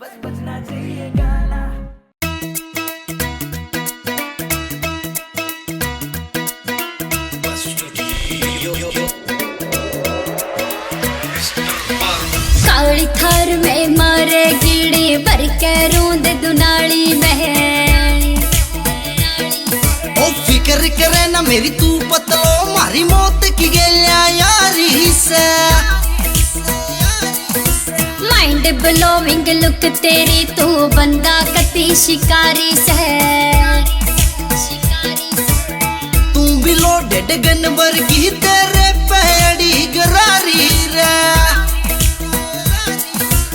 बस बजना चाहिए गाना। काली थार में मारे गिड़ी भर के रूंद दुनाली में। ओ फिक्र करे ना मेरी तू पतलो, मारी मौत की गलियां यारी से। माइंड ब्लोविंग लुक तेरी, तू बंदा कती शिकारी से। तू भी लोडेड गन वर्गी, तेरे पेड़ी गरारी रे।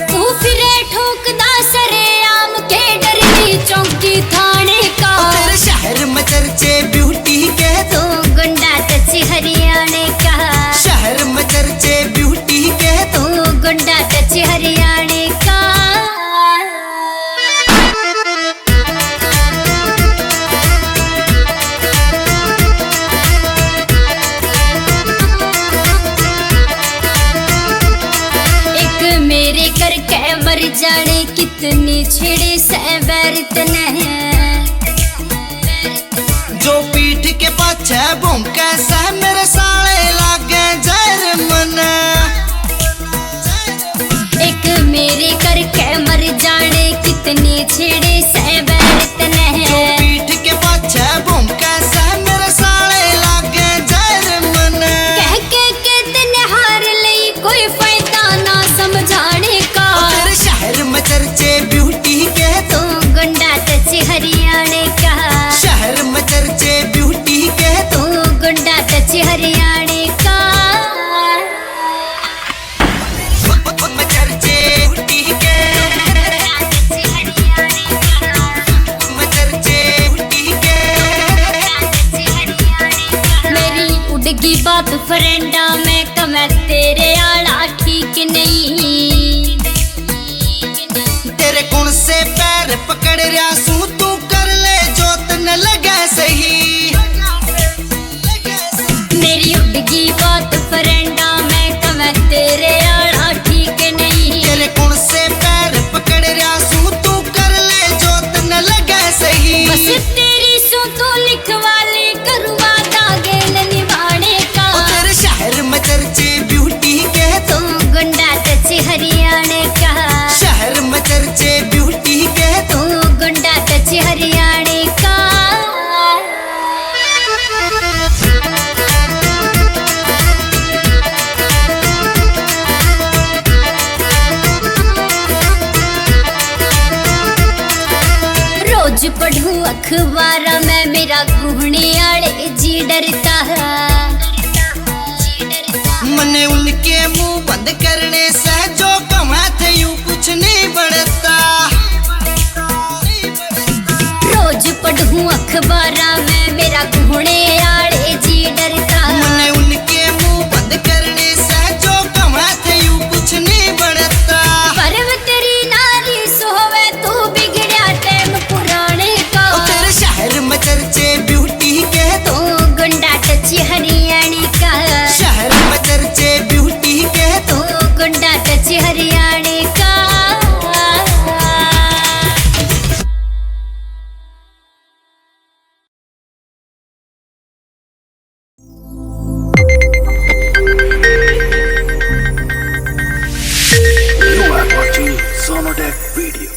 तू फिरे ठोकदा सरे आम के डरनी चौकी थाने का। तेरे शहर में चर्चे ब्यूटी के, तू गुंडा तची हरियाणे का। शहर में चर्चे ब्यूटी के, तू गुंडा तची हरियाणे का। एक मेरे करके मर जाने कितनी छिड़ी से बैरत नहीं। जो पीठ के पाछे भौंके से मेरे साले लागे जहर मन। एक मेरे करके मर जाने कितनी छिड़ी से बैरत नहीं। जो पीठ के पाछे भौंके से मेरे साले लागे जहर मन। कह के कितने हार ली, कोई फायदा ना समझाने का। तेरे शहर में चर्चे ब्यूटी के, तू गुंडा तची हरियाणे का। शहर में चर्चे ब्यूटी के, तू गुंडा तची हरियाणे का। में चर्चे ब्यूटी के, में चर्चे ब्यूटी के। मेरी उड़गी बात फ्रेंडा में कमै तेरे आला ठीक नहीं। तेरे कौन से पैर पकड़ रहा सू, तू कर ले जो तन लगे सही। मेरी उड़गी बात फ्रेंडा में कमै तेरे आला ठीक नहीं। तेरे कौन से पैर पकड़ रहा सू, तू कर ले जो तन लगे सही। बस तेरी सू तू लिखवाली, करवा दागेल निभाने का। तेरे शहर में चर्चे ब्यूटी के, तू गुंडा तची हरियाणे का। शहर में चर्चे ब्यूटी के, तू गुंडा तची हरियाणे का। रोज पढ़ू अखबार में मेरा गुहने आड़े जी डरता है। मने उनके मुंह बंद करने से जो कमा थे यूं कुछ नहीं बढ़ता। रोज पढ़ू अखबार में मेरा गुहने आड़े जी डरता है। मने उनके मुंह बंद करने से जो कमा थे यूं कुछ नहीं बढ़ता। परव तेरी नारी सोवे, तू बिगड़या टाइम पुराने का। तेरे शहर में चर्चे ब्यूटी के, तू गुंडा टची हरियाणी का। शहर में चर्चे ब्यूटी के, तू गुंडा टची हरियाणी का। You are watching Sonodeck Video.